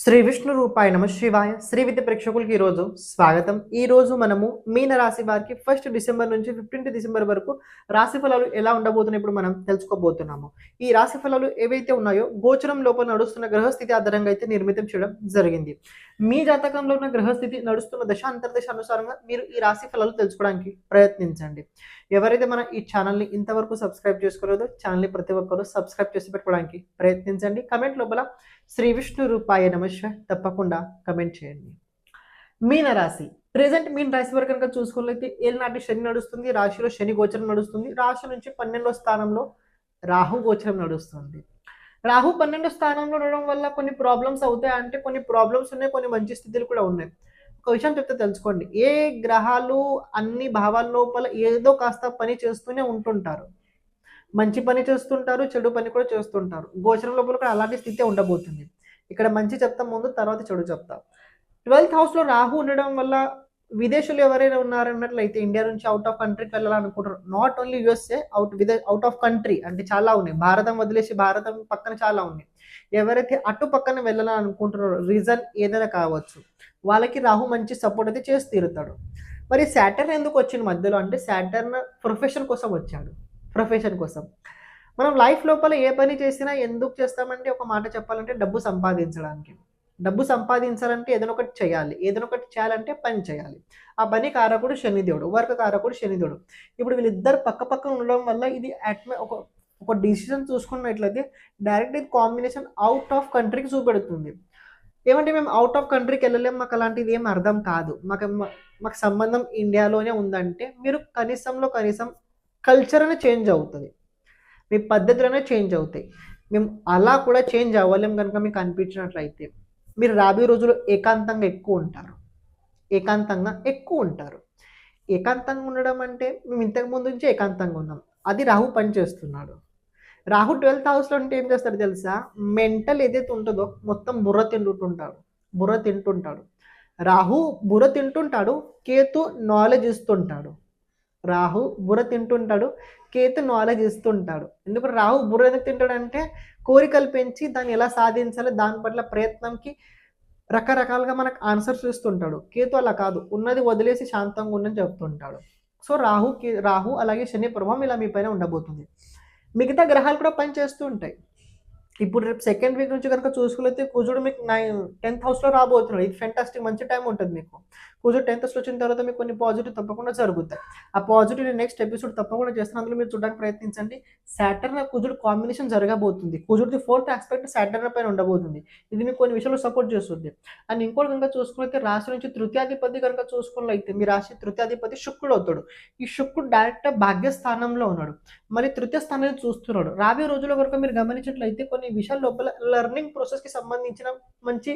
శ్రీ విష్ణు రూపాయ నమ శివాయ శ్రీ విద్య ప్రేక్షకులకి ఈరోజు స్వాగతం. ఈరోజు మనము మీన రాశి వారికి 1 డిసెంబర్ నుంచి 15 డిసెంబర్ వరకు రాశి ఫలాలు ఎలా ఉండబోతున్నాయి ఇప్పుడు మనం తెలుసుకోబోతున్నాము. ఈ రాశి ఫలాలు ఏవైతే ఉన్నాయో గోచరం లోపల నడుస్తున్న గ్రహస్థితి ఆధారంగా అయితే నిర్మితం చేయడం జరిగింది. మీ జాతకంలో ఉన్న గ్రహస్థితి నడుస్తున్న దశ అంతర్దశ అనుసారంగా మీరు ఈ రాశి ఫలాలు తెలుసుకోవడానికి ప్రయత్నించండి. ఎవరైతే మన ఈ ఛానల్ని ఇంతవరకు సబ్స్క్రైబ్ చేసుకోలేదో ఛానల్ని ప్రతి ఒక్కరూ సబ్స్క్రైబ్ చేసి పెట్టుకోవడానికి ప్రయత్నించండి. కమెంట్ లోపల శ్రీ విష్ణు రూపాయ నమః తప్పకుండా కమెంట్ చేయండి. మీన రాశి ప్రెసెంట్ మీన రాశి వరకు కనుక చూసుకున్నట్లయితే ఏలినాటి శని నడుస్తుంది. రాశిలో శని గోచరం నడుస్తుంది. రాశి నుంచి 12వ స్థానంలో రాహు గోచరం నడుస్తుంది. రాహు 12వ స్థానంలో ఉండడం వల్ల కొన్ని ప్రాబ్లమ్స్ అవుతాయి. అంటే కొన్ని ప్రాబ్లమ్స్ ఉన్నాయి, కొన్ని మంచి స్థితులు కూడా ఉన్నాయి. ఒక విషయం చెప్తే తెలుసుకోండి, ఏ గ్రహాలు అన్ని భావాల లోపల ఏదో కాస్త పని చేస్తూనే ఉంటుంటారు. మంచి పని చేస్తుంటారు, చెడు పని కూడా చేస్తుంటారు. గోచరం లోపల కూడా అలాంటి స్థితి ఉండబోతుంది. ఇక్కడ మంచి చెప్తాం ముందు, తర్వాత చెడు చెప్తాం. 12th హౌస్లో రాహు ఉండడం వల్ల విదేశీయులు ఎవరైనా ఉన్నారన్నట్లయితే ఇండియా నుంచి అవుట్ ఆఫ్ కంట్రీకి వెళ్ళాలనుకుంటారు. Not only USA, out of country అంటే చాలా ఉన్నాయి. భారతం వదిలేసి భారతం పక్కన చాలా ఉన్నాయి. ఎవరైతే అటు పక్కన వెళ్ళాలనుకుంటున్నారో రీజన్ ఏదైనా కావచ్చు, వాళ్ళకి రాహు మంచి సపోర్ట్ అయితే చేసి తీరుతాడు. మరి సాటర్న్ ఎందుకు వచ్చింది మధ్యలో అంటే సాటర్న్ ప్రొఫెషన్ కోసం వచ్చాడు. ప్రొఫెషన్ కోసం మనం లైఫ్ లోపల ఏ పని చేసినా ఎందుకు చేస్తామంటే ఒక మాట చెప్పాలంటే డబ్బు సంపాదించడానికి. డబ్బు సంపాదించాలంటే ఏదైనా ఒకటి చేయాలి. ఏదైనా ఒకటి చేయాలంటే పని చేయాలి. ఆ పని కారకుడు శనిదేవుడు, వర్క్ కారకుడు శనిదేవుడు. ఇప్పుడు వీళ్ళిద్దరు పక్క పక్కన ఉండడం వల్ల ఇది ఒక డిసిషన్ చూసుకున్నట్లయితే డైరెక్ట్ ఇది కాంబినేషన్ అవుట్ ఆఫ్ కంట్రీకి చూపెడుతుంది. ఏమంటే మేము అవుట్ ఆఫ్ కంట్రీకి వెళ్ళలేము, మాకు అలాంటిది ఏం అర్థం కాదు, మాకు సంబంధం ఇండియాలోనే ఉందంటే మీరు కనీసం కల్చర్ అనేది చేంజ్ అవుతుంది, మీ పద్ధతులు అనేవి చేంజ్ అవుతాయి. మేము అలా కూడా చేంజ్ అవ్వలేం కనుక మీకు అనిపించినట్లయితే మీరు రాబోయే రోజుల్లో ఏకాంతంగా ఎక్కువ ఉంటారు. ఏకాంతంగా ఉండడం అంటే మేము ఇంతకుముందు నుంచి ఏకాంతంగా ఉన్నాం, అది రాహు పని చేస్తున్నాడు. రాహు 12th హౌస్లో ఉంటే ఏం చేస్తాడు తెలుసా? మెంటల్ ఏదైతే ఉంటుందో మొత్తం బుర్ర తింటుంటాడు. రాహు బుర్ర తింటుంటాడు, కేతు నాలెడ్జ్ ఇస్తుంటాడు. రాహు బుర్ర తింటుంటాడు, కేతు నాలెడ్జ్ ఇస్తుంటాడు. ఎందుకంటే రాహు బుర్ర ఎందుకు తింటాడంటే కోరికలు పెంచి దాన్ని ఎలా సాధించాలి దాని పట్ల ప్రయత్నంకి రకరకాలుగా మనకు ఆన్సర్స్ ఇస్తుంటాడు. కేతు అలా కాదు, ఉన్నది వదిలేసి శాంతంగా ఉండని చెప్తుంటాడు. సో రాహు అలాగే శని ప్రభావం ఇలా మీ పైన ఉండబోతుంది. మిగతా గ్రహాలు కూడా పని చేస్తూ ఉంటాయి. ఇప్పుడు రేపు సెకండ్ వీక్ నుంచి కనుక చూసుకున్నైతే కుజుడు మీకు 10th హౌస్లో రాబోతున్నాడు. ఇది ఫెంటాస్టిక్, మంచి టైం ఉంటుంది మీకు. కుజుడు 10th హౌస్లో వచ్చిన తర్వాత మీకు కొన్ని పాజిటివ్ తప్పకుండా జరుగుతాయి. ఆ పాజిటివ్ నెక్స్ట్ ఎపిసోడ్ తప్పకుండా చేస్తాను, అందులో మీరు చూడడానికి ప్రయత్నించండి. సాటర్న్ కుజుడు కాంబినేషన్ జరగబోతుంది. కుజుడిది 4th ఆస్పెక్ట్ సాటర్న్ పైన ఉండబోతుంది. ఇది మీకు కొన్ని విషయాలు సపోర్ట్ చేస్తుంది. అండ్ ఇంకోటి కనుక చూసుకున్నైతే రాశి నుంచి తృతీయాధిపతి కనుక చూసుకున్నట్లయితే మీ రాశి తృతీయాధిపతి శుక్రుడు అవుతాడు. ఈ శుక్రుడు డైరెక్ట్ భాగ్యస్థానంలో ఉన్నాడు, మరి తృతీయ స్థానాన్ని చూస్తున్నాడు. రాబోయే రోజుల్లో కనుక మీరు గమనించినట్లయితే కొన్ని విషయాల లోపల లెర్నింగ్ ప్రాసెస్కి సంబంధించిన మంచి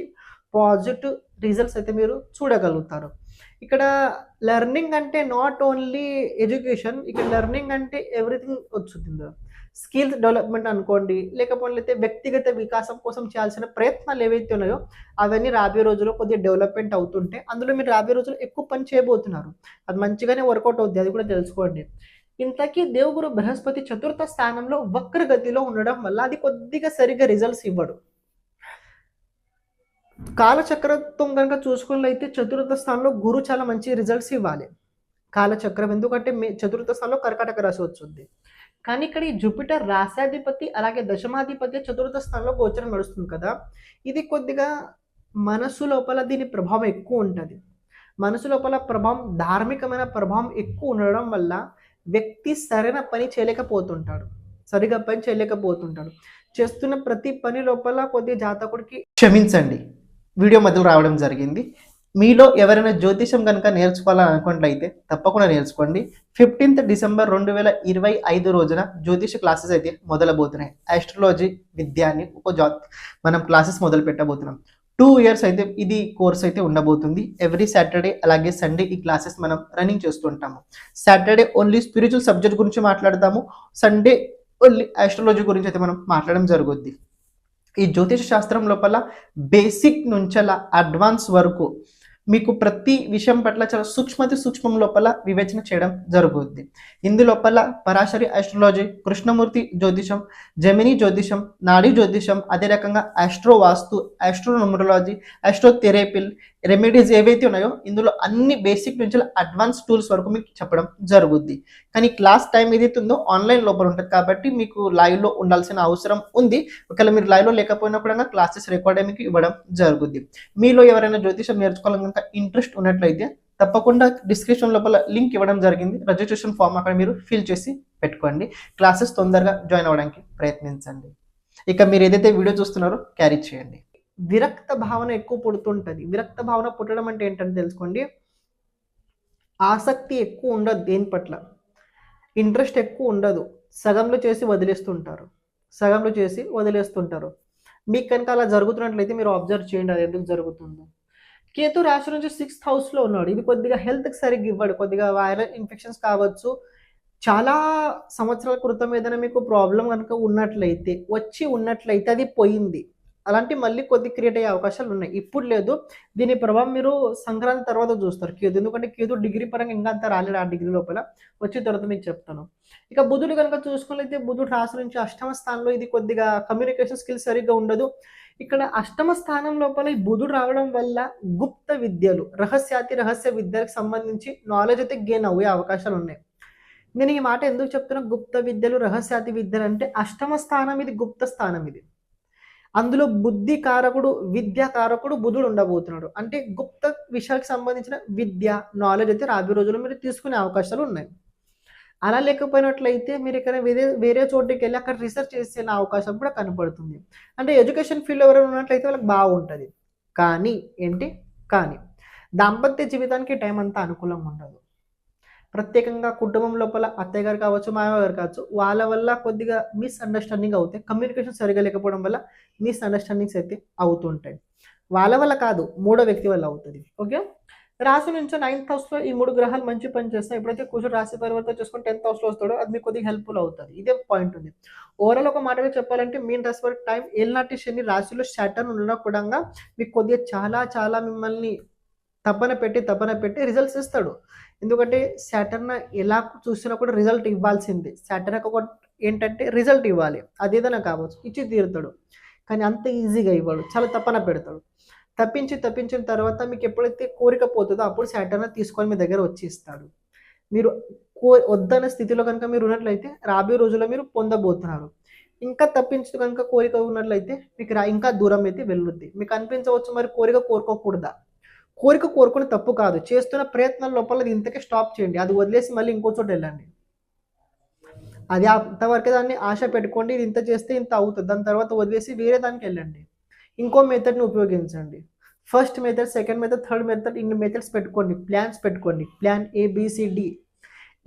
పాజిటివ్ రిజల్ట్స్ అయితే మీరు చూడగలుగుతారు. ఇక్కడ లెర్నింగ్ అంటే నాట్ ఓన్లీ ఎడ్యుకేషన్, ఇక్కడ లెర్నింగ్ అంటే ఎవ్రీథింగ్ వచ్చింది. స్కిల్స్ డెవలప్మెంట్ అనుకోండి, లేకపోతే వ్యక్తిగత వికాసం కోసం చేయాల్సిన ప్రయత్నాలు ఏవైతే ఉన్నాయో అవన్నీ రాబోయే రోజుల్లో కొద్దిగా డెవలప్మెంట్ అవుతుంటే అందులో మీరు రాబోయే రోజుల్లో ఎక్కువ పని చేయబోతున్నారు. అది మంచిగానే వర్కౌట్ అవుతుంది, అది కూడా తెలుసుకోండి. ఇంతకీ దేవుగురు బృహస్పతి 4th స్థానంలో వక్రగతిలో ఉండడం వల్ల అది కొద్దిగా సరిగ్గా రిజల్ట్స్ ఇవ్వడు. కాలచక్రత్వం కనుక చూసుకున్నట్లయితే 4th స్థానంలో గురు చాలా మంచి రిజల్ట్స్ ఇవ్వాలి. కాలచక్రం ఎందుకంటే 4th స్థానంలో కర్కాటక రాశి వచ్చింది. కానీ ఇక్కడ ఈ జూపిటర్ రాశాధిపతి అలాగే దశమాధిపతి 4th స్థానంలో గోచరం నడుస్తుంది కదా, ఇది కొద్దిగా మనసు లోపల దీని ప్రభావం ఎక్కువ ఉంటుంది. మనసు లోపల ప్రభావం, ధార్మికమైన ప్రభావం ఎక్కువ ఉండడం వల్ల వ్యక్తి సరైన పని చేయలేకపోతుంటాడు, సరిగా పని చేయలేకపోతుంటాడు. చేస్తున్న ప్రతి పని లోపల కొద్దిగా జాతకుడికి క్షమించండి, వీడియో మధ్యలో రావడం జరిగింది. మీలో ఎవరైనా జ్యోతిషం కనుక నేర్చుకోవాలని అనుకున్నట్లయితే తప్పకుండా నేర్చుకోండి. 15th డిసెంబర్ 2025 రోజున జ్యోతిష క్లాసెస్ అయితే మొదలబోతున్నాయి. ఆస్ట్రాలజీ విద్యాన్ని మనం క్లాసెస్ మొదలు పెట్టబోతున్నాం. 2 years అయితే ఇది కోర్స్ అయితే ఉండబోతుంది. ఎవ్రీ సాటర్డే అలాగే సండే ఈ క్లాసెస్ మనం రన్నింగ్ చేస్తుంటాము. సాటర్డే ఓన్లీ స్పిరిచువల్ సబ్జెక్ట్ గురించి మాట్లాడతాము, సండే ఓన్లీ ఆస్ట్రాలజీ గురించి అయితే మనం మాట్లాడడం జరుగుద్ది. ఈ జ్యోతిష శాస్త్రం లోపల బేసిక్ నుంచి అలా అడ్వాన్స్ వరకు మీకు ప్రతి విషయం పట్ల చాలా సూక్ష్మం లోపల వివేచన చేయడం జరుగుద్ది. ఇందులోపల పరాశరి ఆస్ట్రాలజీ, కృష్ణమూర్తి జ్యోతిషం, జెమిని జ్యోతిషం, నాడీ జ్యోతిషం, అదే రకంగా ఆస్ట్రో వాస్తు, ఆస్ట్రోన్యూమరాలజీ, ఆస్ట్రోథెరపీల్, రెమెడీస్ ఏవైతే ఉన్నాయో ఇందులో అన్ని బేసిక్ నుంచి అడ్వాన్స్ టూల్స్ వరకు మీకు చెప్పడం జరుగుద్ది. కానీ క్లాస్ టైం ఏదైతే ఉందో ఆన్లైన్ లోపల ఉంటుంది కాబట్టి మీకు లైవ్లో ఉండాల్సిన అవసరం ఉంది. ఒకవేళ మీరు లైవ్లో లేకపోయినా కూడా క్లాసెస్ రికార్డ్ మీకు ఇవ్వడం జరుగుద్ది. మీలో ఎవరైనా జ్యోతిషం నేర్చుకోవాలని కనుక ఇంట్రెస్ట్ ఉన్నట్లయితే తప్పకుండా డిస్క్రిప్షన్ లోపల లింక్ ఇవ్వడం జరిగింది. రిజిస్ట్రేషన్ ఫామ్ అక్కడ మీరు ఫిల్ చేసి పెట్టుకోండి. క్లాసెస్ తొందరగా జాయిన్ అవ్వడానికి ప్రయత్నించండి. ఇక మీరు ఏదైతే వీడియో చూస్తున్నారో క్యారీ చేయండి. విరక్త భావన ఎక్కువ పుడుతుంటుంది. విరక్త భావన పుట్టడం అంటే ఏంటంటే తెలుసుకోండి, ఆసక్తి ఎక్కువ ఉండదు, దేని పట్ల ఇంట్రెస్ట్ ఎక్కువ ఉండదు, సగంలో చేసి వదిలేస్తుంటారు. మీకు కనుక అలా జరుగుతున్నట్లయితే మీరు అబ్జర్వ్ చేయండి అది ఎందుకు జరుగుతుందో. కేతు రాశి నుంచి 6th హౌస్లో ఉన్నాడు. ఇది కొద్దిగా హెల్త్కి సరిగ్గా ఇవ్వడు. కొద్దిగా వైరల్ ఇన్ఫెక్షన్స్ కావచ్చు. చాలా సంవత్సరాల క్రితం ఏదైనా మీకు ప్రాబ్లం కనుక ఉన్నట్లయితే అది పోయింది. అలాంటి మళ్ళీ కొద్ది క్రియేట్ అయ్యే అవకాశాలు ఉన్నాయి. ఇప్పుడు లేదు. దీని ప్రభావం మీరు సంక్రాంతి తర్వాత చూస్తారు కేతు. ఎందుకంటే కేతు డిగ్రీ పరంగా ఇంకా అంత రాలేదు. ఆ డిగ్రీ లోపల వచ్చిన తర్వాత మీకు చెప్తాను. ఇక బుధుడు కనుక చూసుకున్నట్లయితే బుధుడు రాశి నుంచి 8వ స్థానంలో, ఇది కొద్దిగా కమ్యూనికేషన్ స్కిల్స్ సరిగ్గా ఉండదు. ఇక్కడ 8వ స్థానం లోపల ఈ బుధుడు రావడం వల్ల గుప్త విద్యలు, రహస్య విద్యలకు సంబంధించి నాలెడ్జ్ అయితే గెయిన్ అయ్యే అవకాశాలు ఉన్నాయి. నేను ఈ మాట ఎందుకు చెప్తున్నా, గుప్త విద్యలు, రహస్యాతి విద్యలు అంటే 8వ స్థానం ఇది గుప్త స్థానం. ఇది అందులో బుద్ధి కారకుడు, విద్యా కారకుడు బుధుడు ఉండబోతున్నాడు. అంటే గుప్త విషయాలకు సంబంధించిన విద్య, నాలెడ్జ్ అయితే రాబోయే రోజుల్లో మీరు తీసుకునే అవకాశాలు ఉన్నాయి. అలా లేకపోయినట్లయితే మీరు ఇక్కడ వేరే చోటుకి వెళ్ళి అక్కడ రీసెర్చ్ చేసే అవకాశం కూడా కనపడుతుంది. అంటే ఎడ్యుకేషన్ ఫీల్డ్ ఎవరైనా ఉన్నట్లయితే వాళ్ళకి బాగుంటుంది. కానీ దాంపత్య జీవితానికి టైం అంతా అనుకూలంగా ఉండదు. ప్రత్యేకంగా కుటుంబం లోపల అత్తయ్య గారు కావచ్చు, మామయ్య గారు కావచ్చు, వాళ్ళ వల్ల కొద్దిగా మిస్అండర్స్టాండింగ్ అవుతాయి. కమ్యూనికేషన్ సరిగా లేకపోవడం వల్ల మిస్అండర్స్టాండింగ్స్ అయితే అవుతుంటాయి. వాళ్ళ వల్ల కాదు, మూడో వ్యక్తి వల్ల అవుతుంది. ఓకే, రాశి నుంచి 9th హౌస్లో ఈ 3 గ్రహాలు మంచి పని చేస్తాయి. ఎప్పుడైతే కుజుడు రాశి పరివర్తన చేసుకుని 10th హౌస్లో వస్తాడో అది మీకు కొద్దిగా హెల్ప్ఫుల్ అవుతుంది. ఇదే పాయింట్ ఉంది. ఓవరాల్ ఒక మాటగా చెప్పాలంటే మీన్ రాశి వరకు టైం ఏలినాటి శని రాశిలో సాటర్న్ ఉన్న కూడా మీకు కొద్దిగా చాలా మిమ్మల్ని తపన పెట్టి రిజల్ట్స్ ఇస్తాడు. ఎందుకంటే సాటర్న్ ఎలా చూసినా కూడా రిజల్ట్ ఇవ్వాల్సిందే. సాటర్న్ ఒక ఏంటంటే రిజల్ట్ ఇవ్వాలి, అదేదైనా కావచ్చు, ఇచ్చి తీరుతాడు. కానీ అంత ఈజీగా ఇవ్వడు, చాలా తపన పెడతాడు. తప్పించిన తర్వాత మీకు ఎప్పుడైతే కోరిక పోతుందో అప్పుడు సాటర్న్ తీసుకొని మీ దగ్గర వచ్చి ఇస్తాడు. మీరు వద్దన్న స్థితిలో కనుక మీరు ఉన్నట్లయితే రాబోయే రోజుల్లో మీరు పొందబోతున్నారు. ఇంకా తప్పించు కనుక కోరిక ఉన్నట్లయితే మీకు ఇంకా దూరం అయితే వెళ్ళుద్ది. మీకు అనిపించవచ్చు మరి కోరిక కోరుకోకూడదా? కోరిక కోరుకుని తప్పు కాదు. చేస్తున్న ప్రయత్నాల లోపల ఇంతకే స్టాప్ చేయండి. అది వదిలేసి మళ్ళీ ఇంకో చోట వెళ్ళండి. అది అంతవరకు దాన్ని ఆశ పెట్టుకోండి, ఇది ఇంత చేస్తే ఇంత అవుతుంది, దాని తర్వాత వదిలేసి వేరే దానికి వెళ్ళండి. ఇంకో మెథడ్ని ఉపయోగించండి. First method, second method, third method, ఇన్ని మెథడ్స్ పెట్టుకోండి. ప్లాన్స్ పెట్టుకోండి. Plan ABCD.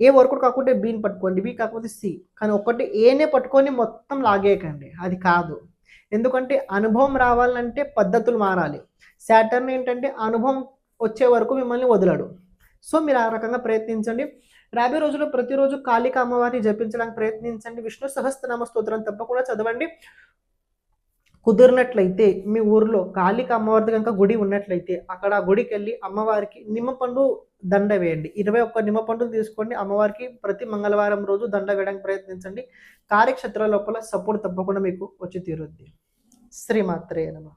ఏ వర్కౌట్ కాకుంటే Bని పట్టుకోండి, B కాకపోతే C. కానీ ఒకటి Aనే పట్టుకొని మొత్తం లాగేయకండి, అది కాదు. ఎందుకంటే అనుభవం రావాలంటే పద్ధతులు మారాలి. సాటర్న్ ఏంటంటే అనుభవం వచ్చే వరకు మిమ్మల్ని వదలడు. సో మీరు ఆ రకంగా ప్రయత్నించండి. రాబోయే రోజుల్లో ప్రతిరోజు కాళికా అమ్మవారిని జపించడానికి ప్రయత్నించండి. విష్ణు సహస్రనామ స్తోత్రం తప్పకుండా చదవండి. కుదిరినట్లయితే మీ ఊర్లో కాళికా అమ్మవారి కనుక గుడి ఉన్నట్లయితే అక్కడ గుడికి వెళ్ళి అమ్మవారికి నిమ్మపండు దండ వేయండి. 21 నిమ్మపండులు తీసుకోండి. అమ్మవారికి ప్రతి మంగళవారం రోజు దండ వేయడానికి ప్రయత్నించండి. కార్యక్షేత్రాల లోపల సపోర్ట్ తప్పకుండా మీకు వచ్చి తీరుద్ది. శ్రీమాత్రే నమః.